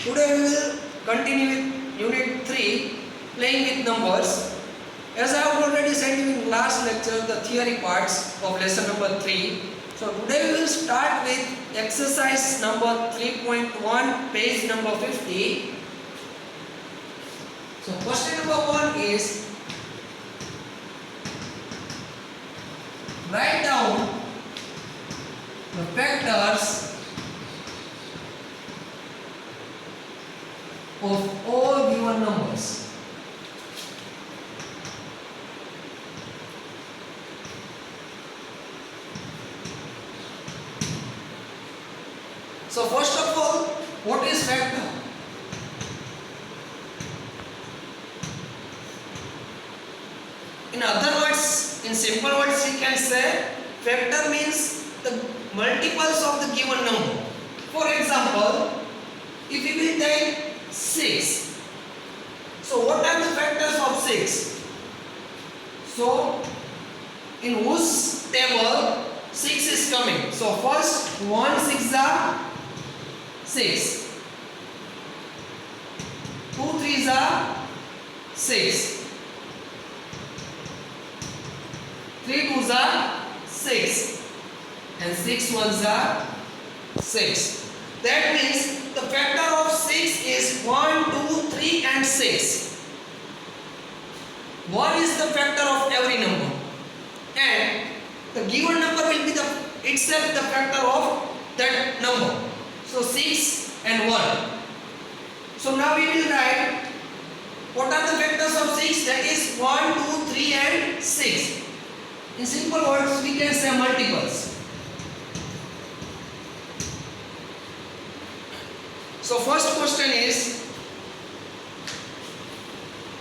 Today we will continue with Unit 3, playing with numbers. As I have already said in last lecture, the theory parts of lesson number 3. So today we will start with exercise number 3.1, page number 50. So question number 1 is, write down the factors of all given numbers. So first of all, what is factor? In other words, in simple words, we can say factor means the multiples of the given number. For example, if we will take 6. So what are the factors of 6? So in whose table 6 is coming? So first 1 6 are 6. 2 3s are 6. 3 2s are 6. And 6 1s are 6. That means the factor of 6 is 1, 2, 3 and 6. 1 is the factor of every number. And the given number will be itself the factor of that number. So 6 and 1. So now we will write what are the factors of 6? That is 1, 2, 3 and 6. In simple words, we can say multiples. So first question is,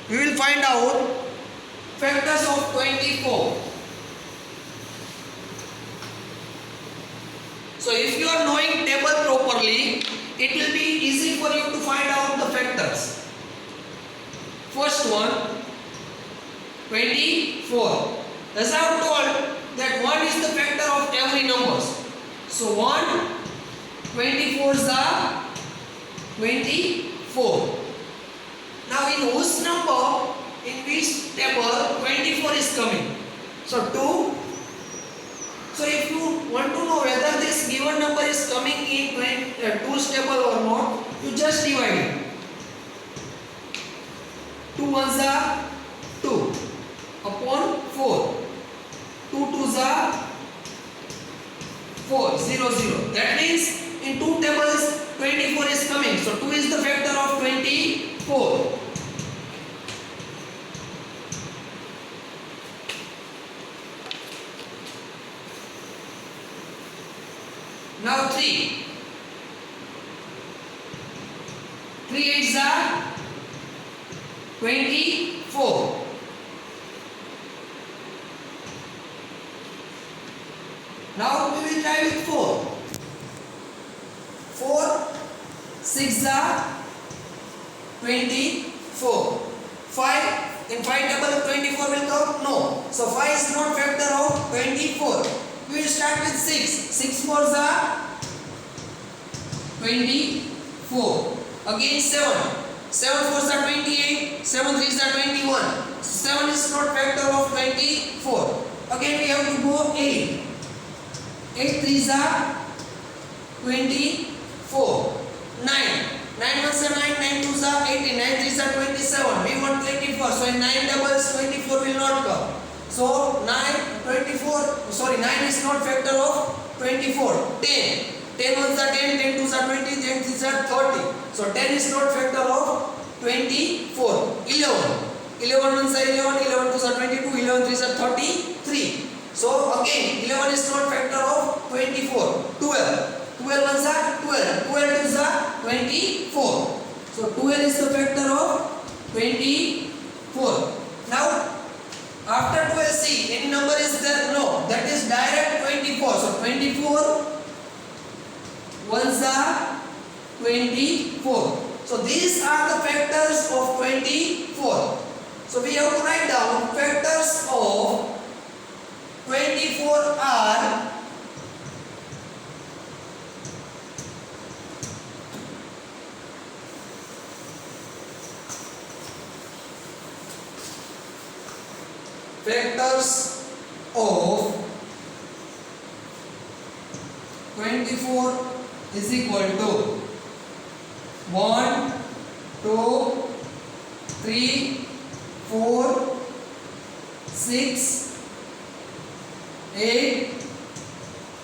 we will find out factors of 24. So if you are knowing table properly, it will be easy for you to find out the factors. First one, 24. As I have told that 1 is the factor of every numbers. So 1, 24s are 24. Now in whose number, in which table 24 is coming? So 2. So if you want to know whether this given number is coming in 2's table or not, you just divide it. 2 1s are 2 upon 4. 2 2s are 4 0 0. That means in 2 tables 24 is coming. So 2 is the factor of 24. Now 3. 3 8s are 24. Now we will try with 4. 4 6 are 24. 5 in 5 table 24 will come? No. So 5 is not factor of 24. We will start with 6. 6 4s are 24. Again 7. 7 4s are 28. 7 3s are 21. 7 is not factor of 24. Again we have to go 8. 8 3s are 24. 9. 9 1s are 9. 9 2s are 18. 9 3s are 27. We want 24. So in 9 doubles 24 will not come. So 9 is not factor of 24. 10. 10 1s are 10. 10 2s are 20. 10 3s are 30. So 10 is not factor of 24. 11. 11 1s are 11. 11 2s are 22. 11 3s are 33. So again 11 is not factor of 24. 12. 12 1s are 12. 12 2s are 24. So 12 is the factor of 24. Now after 12 see any number is there? No. That is direct 24. So 24 1s are 24. So these are the factors of 24. So we have to write down factors of 24 are factors of 24 is equal to 1, 2, 3, 4, 6, 8,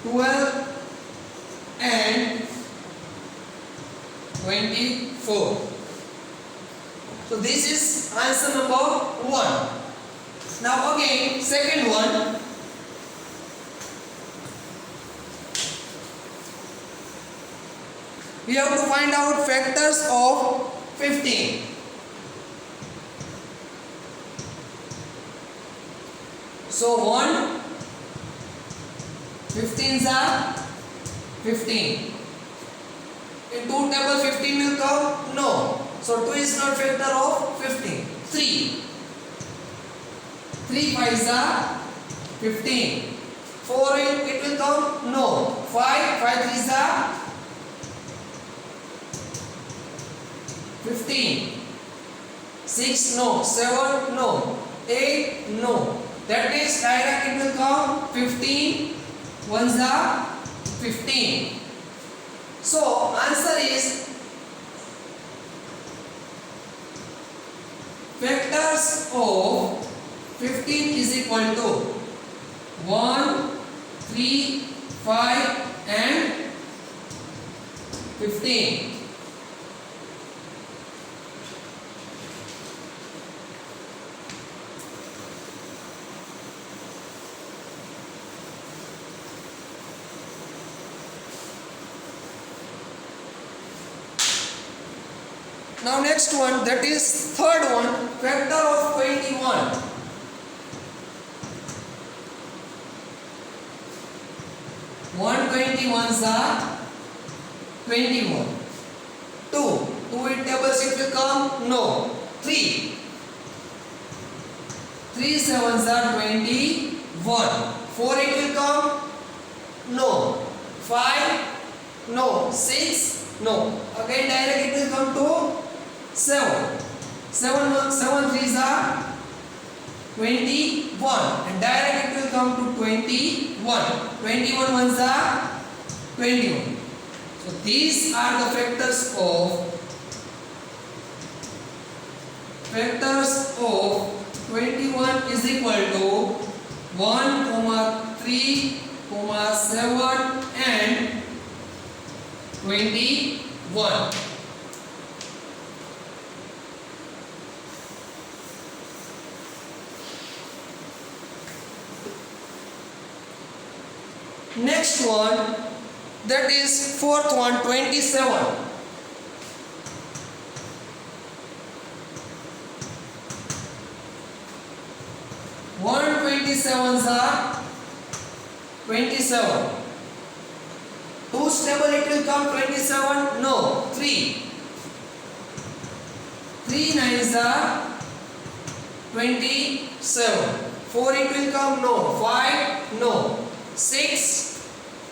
12 and 24. So this is answer number 1. Now again, second one. We have to find out factors of 15. So 1, 15s are 15. In 2 table 15 will come? No. So 2 is not factor of 15. 3. 3 5s are 15. 4 it will come? No. 5 3s are 15. 6 no. 7 no. 8 no. That means direct it will come 15. 1s are 15. So answer is factors of 15 is equal to 1, 3, 5 and 15. Now next one, that is third one, factor of 21. 121s are 21. 2 in tables it will come? No. 3 7s are 21. 4 it will come? No. 5 no. 6 no. Again direct it will come to 7. 7 3s are 21 and direct it will come to 21. 21 ones are 21. So these are the factors of 21 is equal to 1, 3, 7 and 21. Next one, that is fourth one, 27. 127s are 27. 2 stable it will come 27? No. 3 9s are 27. 4 it will come? No. 5? No. 6?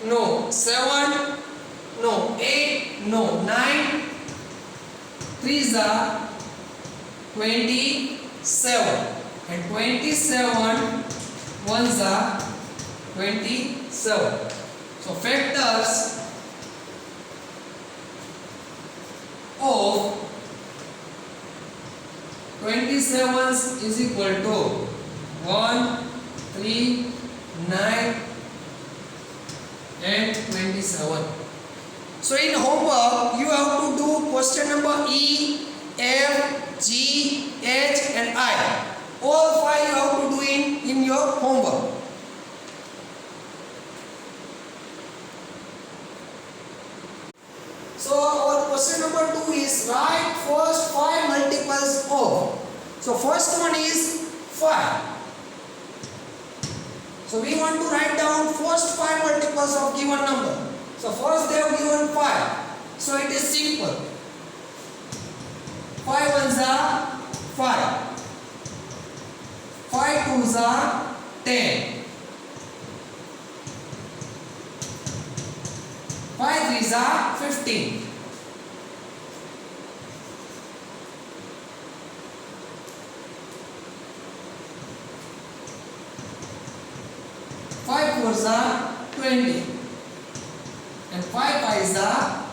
No. 7? No. 8? No. 9? 3s are 27. And 27 ones are 27. So factors of 27s is equal to 1, 3, 9 and 27. So in homework you have to do question number E, F, G, H and I. All 5 you have to do in your homework. So our question number 2 is write first 5 multiples of. So first one is 5. So we want to write down first 5 multiples of given number. So first they have given 5. So it is simple. 5 ones are 5. 5 twos are 10. 5 threes are 15. fours are 20 and 5 fives are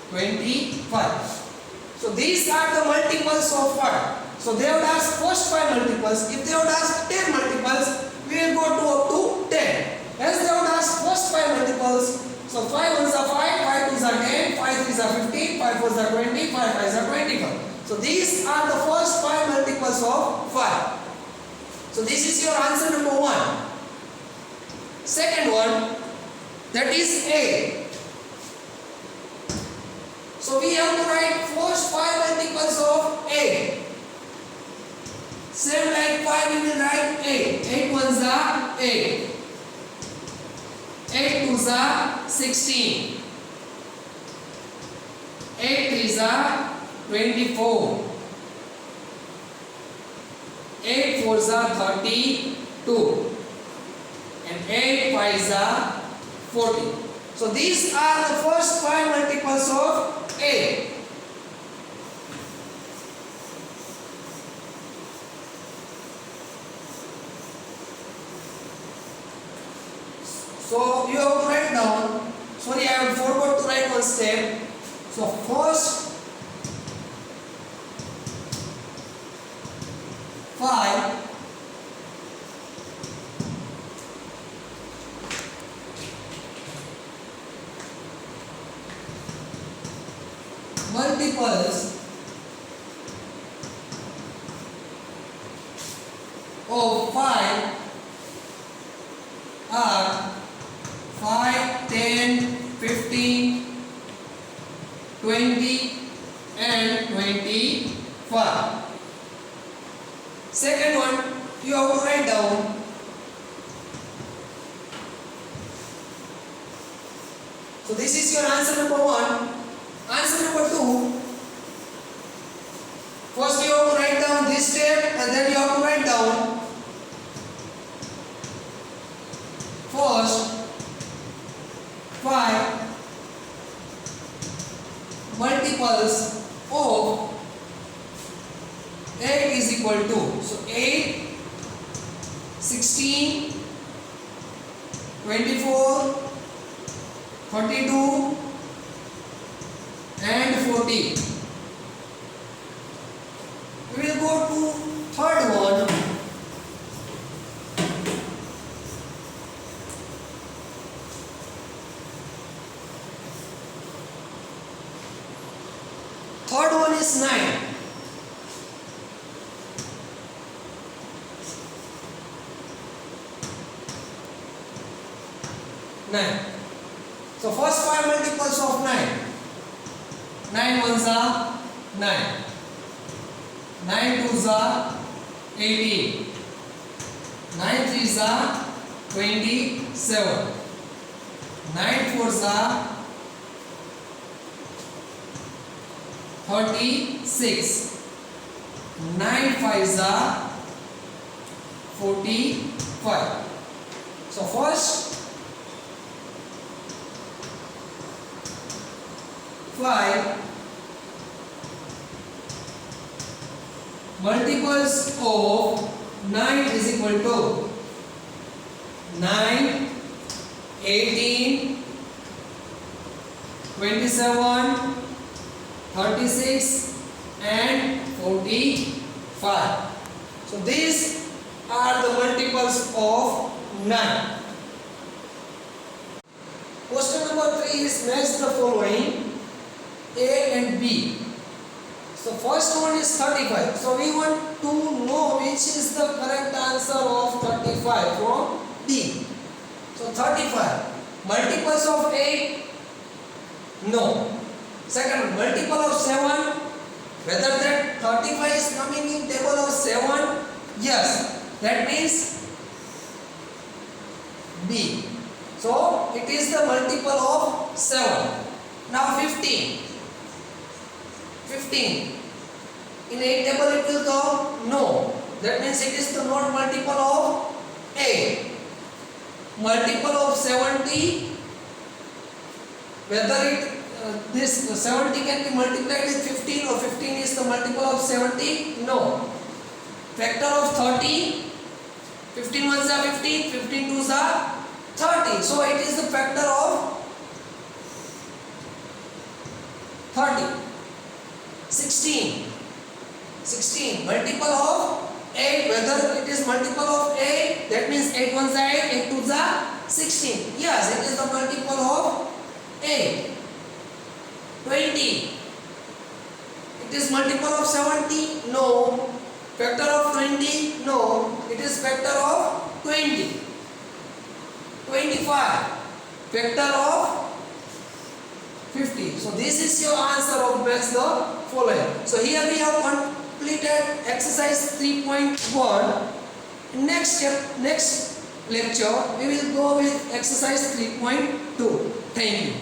25. So these are the multiples of what? So they would ask first 5 multiples. If they would ask 10 multiples, we will go to up to 10. As they would ask first 5 multiples, so 5 ones are 5, 5 twos are 10, 5 threes are 15, 5 fours are 20, 5 fives are 25. So these are the first 5 multiples of 5. So this is your answer number 1. Second one, that is 8. So we have to write first 5 multiples of 8. Same like 5 we will write 8. 8 ones are 8. 8 twos are 16. 8 threes are 24. 8 fours are 32. And 8 fives are 40. So these are the first 5 multiples of 8. So you have to write down. Sorry, I have forgot to write one step. So first 5 multiples of 5 are 5, 10, 15, 20 and 25. Second one, you have to write down. So this is your answer number 1. Answer number 2. First you have to write down this step and then you have to write down first 5 multiples of 8 is equal to, so 8, 16, 24, 32 and 40. We will go to third one. Third one is 9. So first 5 multiples of 9. 9 ones are 9. 9 twos are 18. 9 threes are 27. 9 fours are 36. 9 fives are 45. So first 5 multiples of 9 is equal to 9, 18, 27, 36 and 45. So these are the multiples of 9. Question number 3 is match the following A and B. So first one is 35. So we want to know which is the correct answer of 35 from D. So 35. Multiples of 8? No. Second, multiple of 7? Whether that 35 is coming in table of 7? Yes. That means B. So it is the multiple of 7. Now 15. 15. In 8 table it will come? No. That means it is the not multiple of 8. Multiple of 70. Whether it this 70 can be multiplied with 15 or 15 is the multiple of 70? No. Factor of 30. 15 ones are 15. 15 twos are 30. So it is the factor of 30. 16. 16 multiple of 8. Whether it is multiple of 8, that means 8 ones are 8, 8 twos are 16. Yes, it is the multiple of 8. 20. It is multiple of 70? No. Factor of 20? No. It is factor of 20. 25. Factor of 50. So this is your answer of match the following. So here we have completed exercise 3.1. Next lecture we will go with exercise 3.2. Thank you.